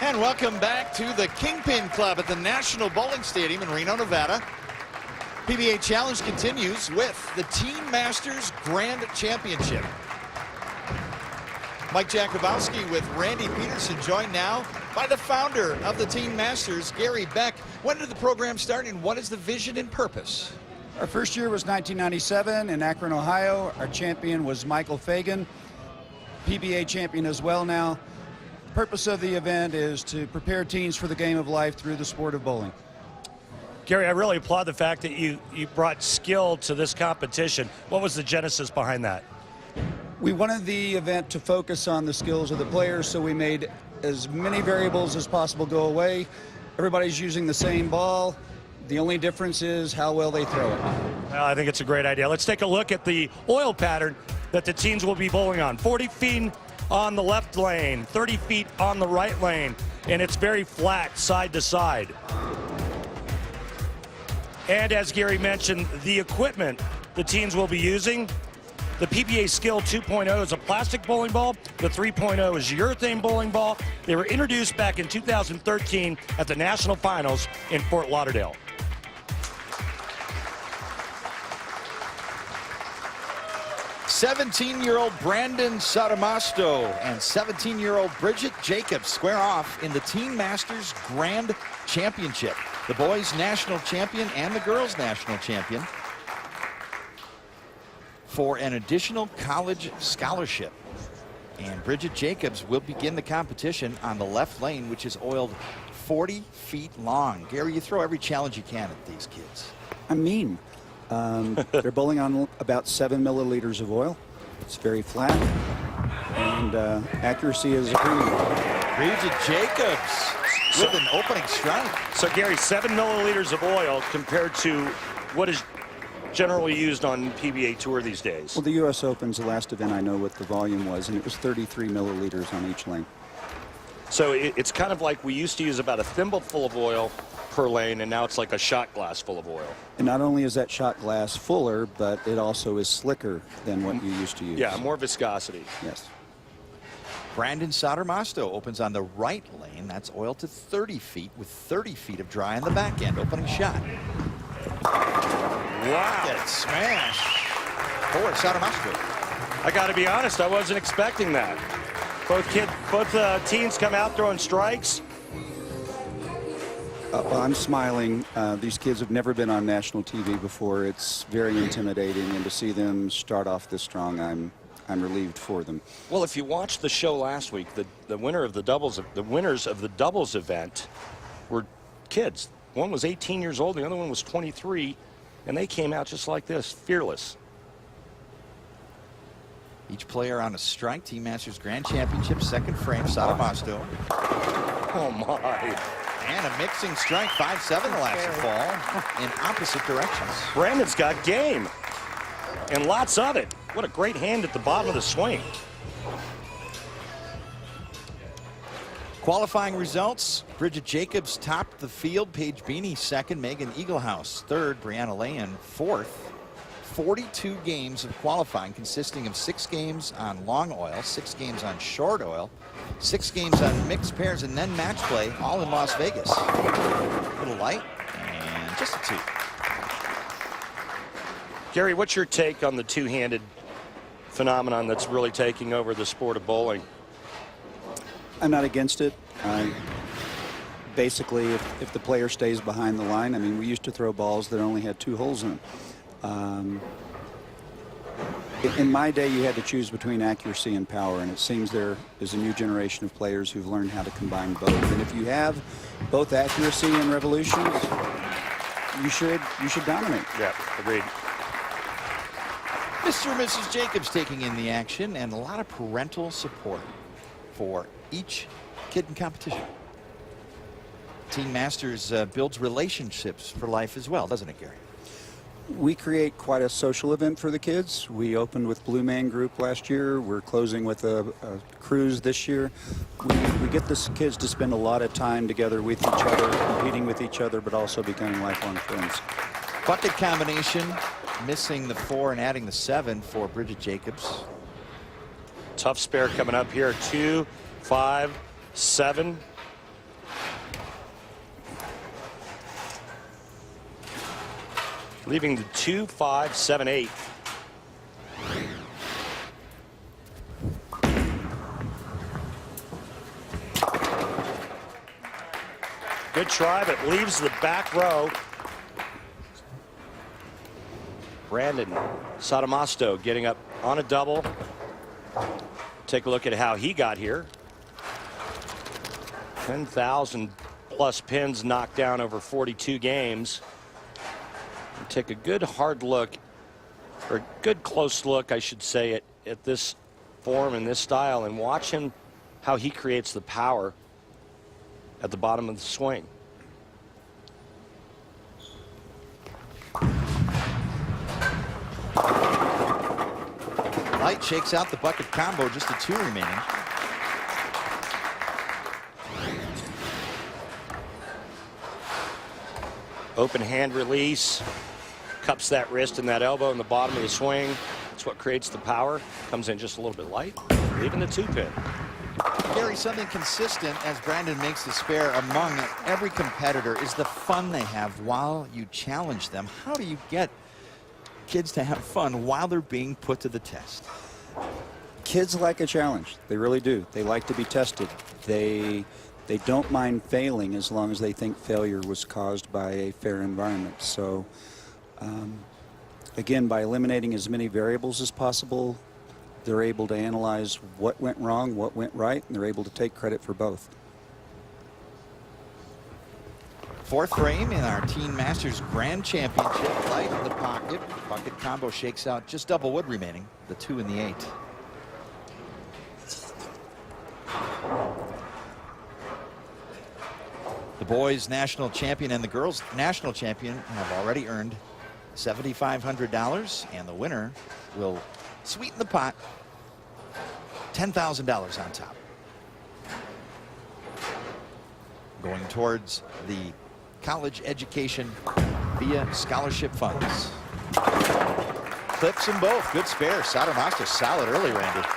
And welcome back to the Kingpin Club at the National Bowling Stadium in Reno, Nevada. PBA Challenge continues with the Teen Masters Grand Championship. Mike Jakubowski with Randy Peterson, joined now by the founder of the Teen Masters, Gary Beck. When did the program start and what is the vision and purpose? Our first year was 1997 in Akron, Ohio. Our champion was Michael Fagan, PBA champion as well now. The purpose of the event is to prepare teens for the game of life through the sport of bowling. Gary, I really applaud the fact that you brought skill to this competition. What was the genesis behind that? We wanted the event to focus on the skills of the players, so we made as many variables as possible go away. Everybody's using the same ball. The only difference is how well they throw it. Well, I think it's a great idea. Let's take a look at the oil pattern that the teens will be bowling on. 40 feet on the left lane, 30 feet on the right lane, and it's very flat side to side. And as Gary mentioned, the equipment the teens will be using, the PBA Skill 2.0 is a plastic bowling ball. The 3.0 is urethane bowling ball. They were introduced back in 2013 at the National Finals in Fort Lauderdale. '17-year-old Brandon Sadamasto and 17-year-old Bridget Jacobs square off in the Teen Masters Grand Championship. The boys' national champion and the girls' national champion for an additional college scholarship. And Bridget Jacobs will begin the competition on the left lane, which is oiled 40 feet long. Gary, you throw every challenge you can at these kids. I mean, they're bowling on about 7 milliliters of oil. It's very flat, and accuracy is a premium. Bridget Jacobs with an opening strike. So Gary, 7 milliliters of oil compared to what is generally used on PBA Tour these days. Well, the U.S. Open's the last event I know what the volume was, and it was 33 milliliters on each lane. So it's kind of like we used to use about a thimble full of oil per lane, and now it's like a shot glass full of oil. And not only is that shot glass fuller, but it also is slicker than what you used to use. Yeah, more viscosity. Yes. Brandon Sadamasto opens on the right lane. That's oiled to 30 feet with 30 feet of dry on the back end. Opening shot. Wow. Get smash for Sadamasto. I got to be honest, I wasn't expecting that. Both teams come out throwing strikes. Well, I'm smiling. These kids have never been on national TV before. It's very intimidating, and to see them start off this strong, I'm relieved for them. Well, if you watched the show last week, the winners of the doubles event were kids. One was 18 years old, the other one was 23, and they came out just like this, fearless. Each player on a strike. Team Masters Grand Championship, second frame, Sadamasto. Oh my. And a mixing strike, 5-7 the last fall in opposite directions. Brandon's got game, and lots of it. What a great hand at the bottom of the swing. Qualifying results, Bridget Jacobs topped the field, Paige Beanie second, Megan Eaglehouse third, Brianna Lahan fourth. 42 games of qualifying consisting of 6 games on long oil, 6 games on short oil, 6 games on mixed pairs, and then match play, all in Las Vegas. A little light, and just a 2. Gary, what's your take on the two-handed phenomenon that's really taking over the sport of bowling? I'm not against it. Basically, if the player stays behind the line, I mean, we used to throw balls that only had 2 holes in them. In my day, you had to choose between accuracy and power, and it seems there is a new generation of players who've learned how to combine both. And if you have both accuracy and revolutions, you should dominate. Yeah, agreed. Mr. and Mrs. Jacobs taking in the action, and a lot of parental support for each kid in competition. Teen Masters builds relationships for life as well, doesn't it, Gary? We create quite a social event for the kids. We opened with Blue Man Group last year. We're closing with a cruise this year. We get the kids to spend a lot of time together with each other, competing with each other, but also becoming lifelong friends. Bucket combination, missing the 4 and adding the 7 for Bridget Jacobs. Tough spare coming up here, 2, 5, 7. leaving the 2, 5, 7, 8. Good try, but leaves the back row. Brandon Sotomasto getting up on a double. Take a look at how he got here. 10,000 plus pins knocked down over 42 games. Take a good hard look, or a good close look, I should say, at this form and this style, and watch him how he creates the power at the bottom of the swing. Light shakes out the bucket combo, just a 2 remaining. Open hand release, cups that wrist and that elbow in the bottom of the swing. That's what creates the power. Comes in just a little bit light, leaving the 2-pin. Gary, something consistent as Brandon makes the spare among every competitor is the fun they have while you challenge them. How do you get kids to have fun while they're being put to the test? Kids like a challenge. They really do. They like to be tested. They don't mind failing as long as they think failure was caused by a fair environment. So, again, by eliminating as many variables as possible, they're able to analyze what went wrong, what went right, and they're able to take credit for both. 4th frame in our Teen Masters Grand Championship. Light in the pocket. Bucket combo shakes out just double wood remaining. The 2 and the 8. The boys national champion and the girls national champion have already earned $7,500, and the winner will sweeten the pot. $10,000 on top. Going towards the college education via scholarship funds. Clips them both. Good spare. Sotomaster solid early, Randy.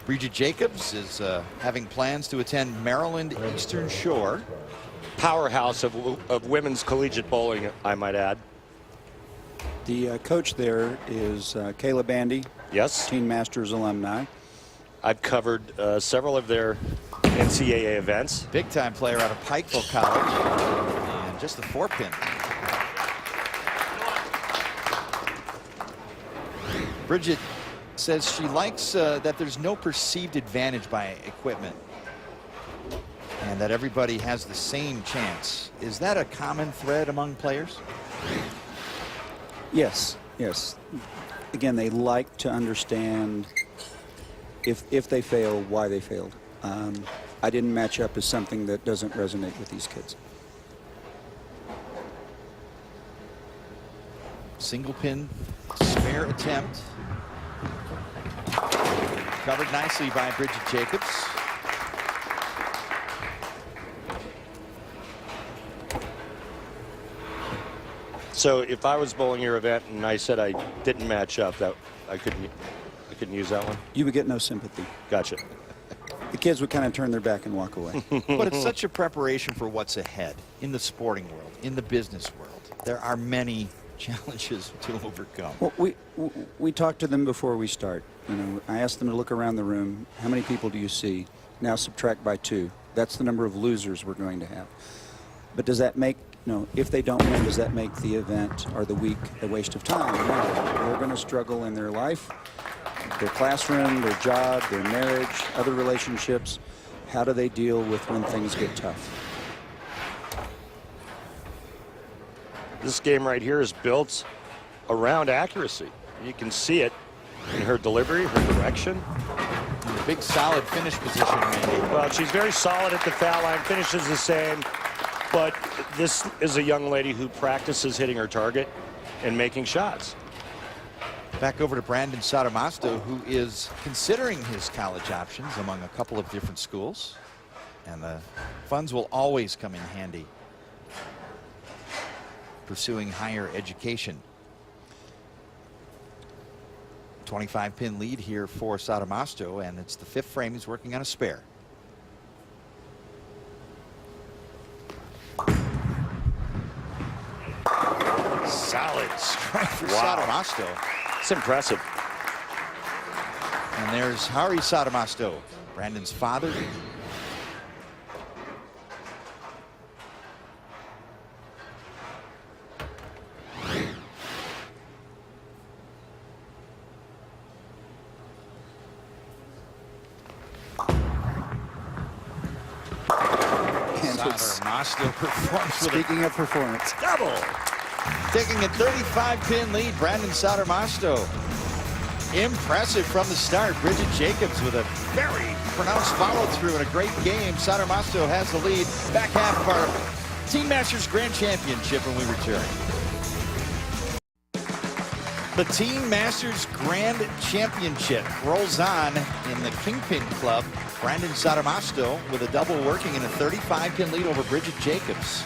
Bridget Jacobs is having plans to attend Maryland Eastern Shore. Powerhouse of women's collegiate bowling, I might add. The coach there is Kayla Bandy. Yes. Teen Masters alumni. I've covered several of their NCAA events. Big time player out of Pikeville College. And just the 4-pin. Bridget says she likes that there's no perceived advantage by equipment and that everybody has the same chance. Is that a common thread among players? Yes, yes. Again, they like to understand if they fail, why they failed. I didn't match up is something that doesn't resonate with these kids. Single pin spare attempt. Covered nicely by Bridget Jacobs. So if I was bowling your event and I said I didn't match up, that I couldn't use that one? You would get no sympathy. Gotcha. The kids would kind of turn their back and walk away. But it's such a preparation for what's ahead in the sporting world, in the business world. There are many challenges to overcome. Well, we talk to them before we start. You know, I ask them to look around the room. How many people do you see? Now subtract by 2. That's the number of losers we're going to have. But does that make, you know, if they don't win, does that make the event or the week a waste of time? No. They're going to struggle in their life, their classroom, their job, their marriage, other relationships. How do they deal with when things get tough? This game right here is built around accuracy. You can see it in her delivery, her direction. Big solid finish position, Randy. Well, she's very solid at the foul line, finishes the same, but this is a young lady who practices hitting her target and making shots. Back over to Brandon Sotomasto, who is considering his college options among a couple of different schools. And the funds will always come in handy pursuing higher education. 25-pin lead here for Sotomasto, and it's the 5th frame. He's working on a spare. strike for Wow. Sotomasto. It's impressive. And there's Hari Sotomasto, Brandon's father. Sotomasto performs with Speaking of performance, a double. Taking a 35-pin lead, Brandon Sotomasto. Impressive from the start. Bridget Jacobs with a very pronounced follow-through and a great game. Sotomasto has the lead. Back half of our Team Masters Grand Championship when we return. The Team Masters Grand Championship rolls on in the Kingpin Club. Brandon Sotomasto with a double working in a 35-pin lead over Bridget Jacobs.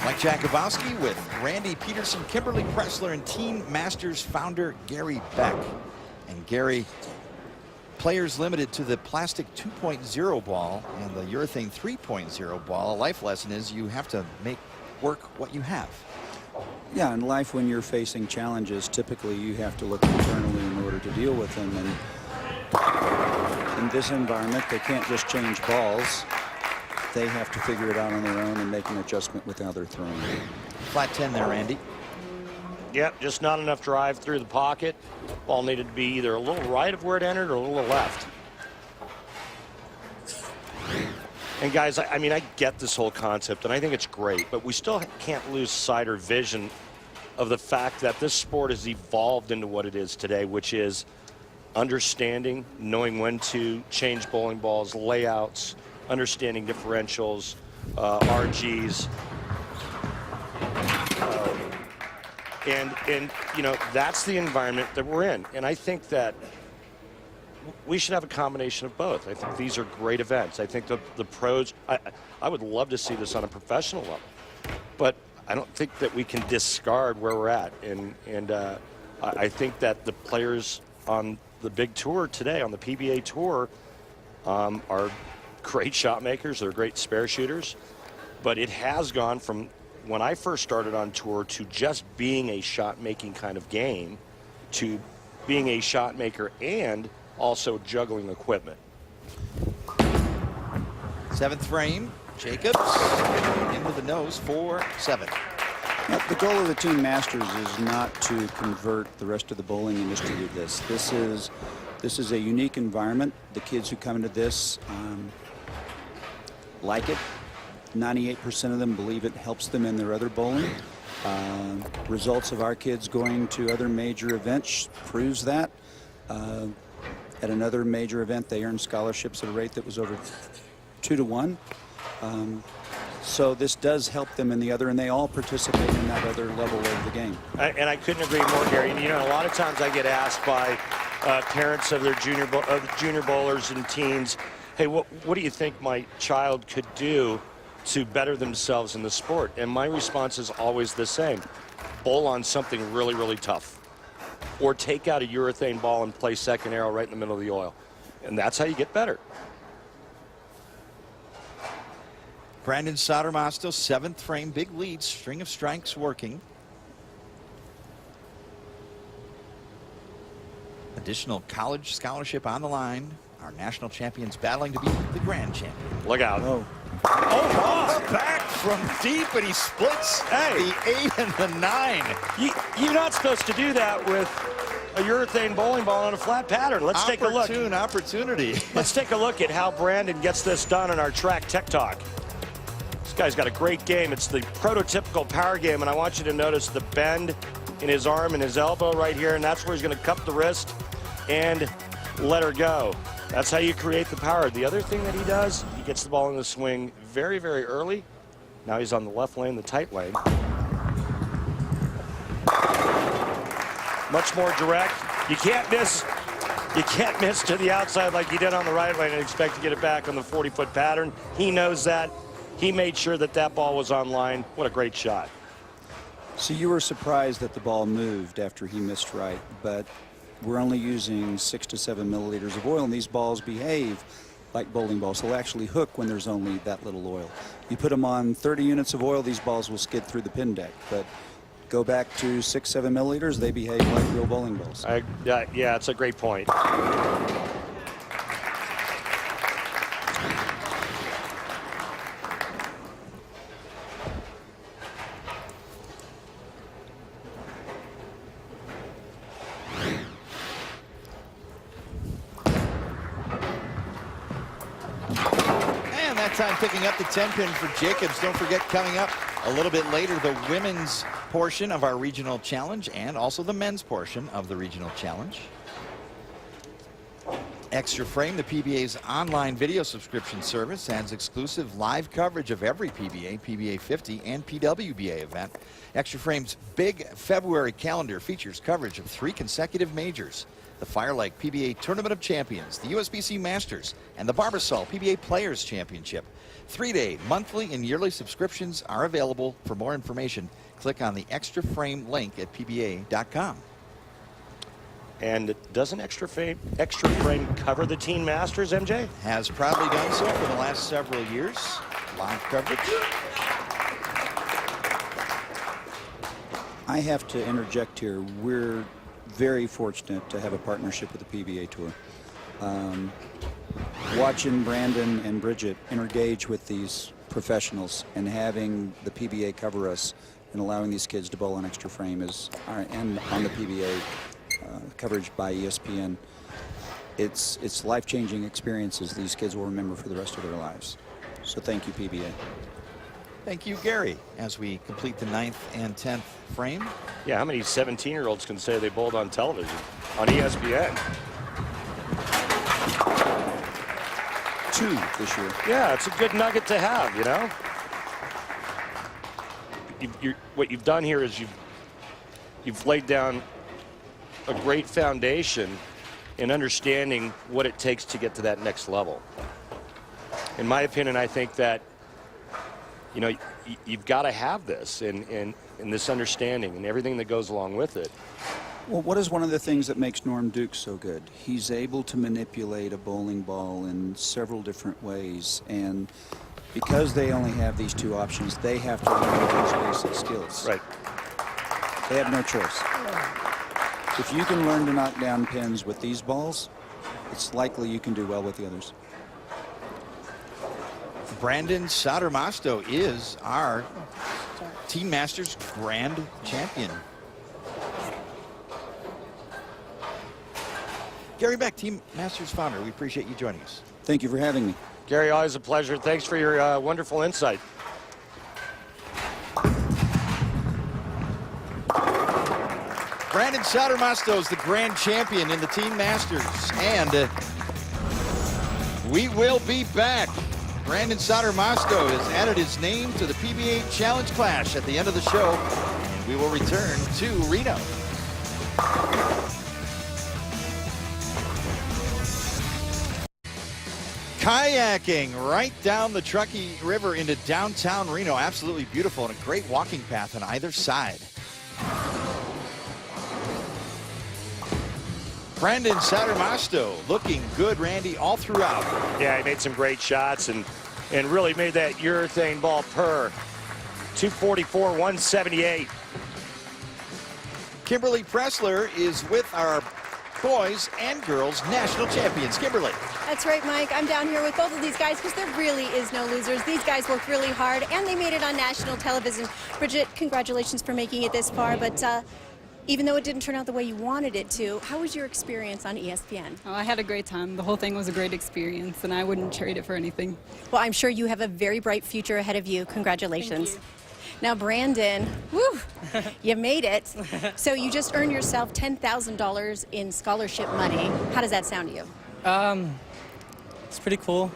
Mike Jakubowski with Randy Peterson, Kimberly Pressler, and Team Masters founder Gary Beck. And Gary, players limited to the plastic 2.0 ball and the urethane 3.0 ball. A life lesson is you have to make work what you have. yeah, in life when you're facing challenges, typically you have to look internally in order to deal with them. And in this environment, they can't just change balls. They have to figure it out on their own and make an adjustment with how they're throwing. Flat 10 there, Randy. Yep, just not enough drive through the pocket. Ball needed to be either a little right of where it entered or a little left. And guys, I mean, I get this whole concept, and I think it's great, but we still can't lose sight or vision of the fact that this sport has evolved into what it is today, which is understanding, knowing when to change bowling balls, layouts, understanding differentials, RGs. And you know, that's the environment that we're in. And I think that we should have a combination of both. I think these are great events. I think the pros, I would love to see this on a professional level, but I don't think that we can discard where we're at. And I think that the players on the big tour today, on the PBA tour, are great shot makers. They're great spare shooters, but it has gone from when I first started on tour to just being a shot making kind of game to being a shot maker and also juggling equipment. 7th frame, Jacobs in with the nose for 7. Now, the goal of the Team Masters is not to convert the rest of the bowling industry to this. This is a unique environment. The kids who come into this like it. 98% of them believe it helps them in their other bowling. Results of our kids going to other major events proves that. At another major event, they earned scholarships at a rate that was over 2 to 1. So this does help them in the other, and they all participate in that other level of the game. And I couldn't agree more, Gary. You know, a lot of times I get asked by parents of their junior bowlers and teens, hey, what do you think my child could do to better themselves in the sport? And my response is always the same. Bowl on something really, really tough. Or take out a urethane ball and play second arrow right in the middle of the oil. And that's how you get better. Brandon Sotomasto, 7th frame, big lead, string of strikes working. Additional college scholarship on the line. Our national champions battling to be the grand champion. Look out. Oh, Back from deep, and he splits the 8 and the 9. You're not supposed to do that with a urethane bowling ball on a flat pattern. Let's take a look. Opportunity. Let's take a look at how Brandon gets this done in our track tech talk. This guy's got a great game. It's the prototypical power game, and I want you to notice the bend in his arm and his elbow right here, and that's where he's going to cup the wrist and let her go. That's how you create the power. The other thing that he does, he gets the ball in the swing very, very early. Now he's on the left lane, the tight lane. Much more direct. You can't miss to the outside like he did on the right lane and expect to get it back on the 40-foot pattern. He knows that. He made sure that that ball was on line. What a great shot. so you were surprised that the ball moved after he missed right, but we're only using 6 to 7 milliliters of oil, and these balls behave like bowling balls. They'll actually hook when there's only that little oil. You put them on 30 units of oil, these balls will skid through the pin deck. But go back to 6-7 milliliters, they behave like real bowling balls. Yeah, it's a great point. Time picking up the 10-pin for Jacobs. Don't forget, coming up a little bit later, the women's portion of our regional challenge and also the men's portion of the regional challenge. Extra Frame, the PBA's online video subscription service, adds exclusive live coverage of every PBA, PBA 50, and PWBA event. Extra Frame's big February calendar features coverage of 3 consecutive majors: the Firelike PBA Tournament of Champions, the USBC Masters, and the Barbasol PBA Players Championship. 3-day, monthly, and yearly subscriptions are available. For more information, click on the Extra Frame link at pba.com. And doesn't Extra Frame cover the Teen Masters, MJ? Has proudly done so for the last several years. Live coverage. I have to interject here. We're very fortunate to have a partnership with the PBA Tour. Watching Brandon and Bridget engage with these professionals and having the PBA cover us and allowing these kids to bowl on Extra Frame and on the PBA coverage by ESPN, it's life-changing experiences these kids will remember for the rest of their lives. So thank you, PBA. Thank you, Gary, as we complete the 9th and 10th frame. Yeah, how many 17-year-olds can say they bowled on television, on ESPN? 2 this year. Yeah, it's a good nugget to have, you know? What you've done here is you've laid down a great foundation in understanding what it takes to get to that next level. In my opinion, I think that, you know, you've got to have this and this understanding and everything that goes along with it. Well, what is one of the things that makes Norm Duke so good? He's able to manipulate a bowling ball in several different ways, and because they only have these 2 options, they have to learn those basic skills. Right. They have no choice. If you can learn to knock down pins with these balls, it's likely you can do well with the others. Brandon Sodermasto is our Team Masters Grand Champion. Gary Beck, Team Masters founder, we appreciate you joining us. Thank you for having me. Gary, always a pleasure. Thanks for your wonderful insight. Brandon Sodermasto is the Grand Champion in the Team Masters, and we will be back. Brandon Sodermasto has added his name to the PBA Challenge Clash at the end of the show, and we will return to Reno. Kayaking right down the Truckee River into downtown Reno. Absolutely beautiful and a great walking path on either side. Brandon Sodermasto looking good, Randy, all throughout. Yeah, he made some great shots and really made that urethane ball purr. 244, 178. Kimberly Pressler is with our boys and girls national champions. Kimberly. That's right, Mike. I'm down here with both of these guys because there really is no losers. These guys worked really hard and they made it on national television. Bridget, congratulations for making it this far, but even though it didn't turn out the way you wanted it to, how was your experience on ESPN? Oh, I had a great time. The whole thing was a great experience, and I wouldn't trade it for anything. Well, I'm sure you have a very bright future ahead of you. Congratulations. Thank you. Now, Brandon, woo, you made it. So you just earned yourself $10,000 in scholarship money. How does that sound to you? It's pretty cool.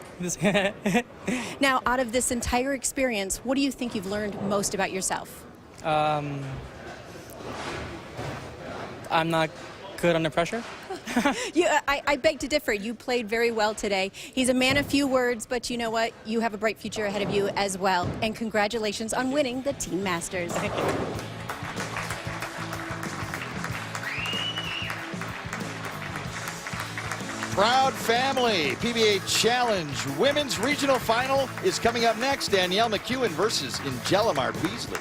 Now, out of this entire experience, what do you think you've learned most about yourself? I'm not good under pressure. I beg to differ. You played very well today. He's a man of few words, but you know what? You have a bright future ahead of you as well. And congratulations on winning the Team Masters. Thank you. Proud family PBA Challenge Women's Regional Final is coming up next. Danielle McEwen versus Ingelimar Beasley.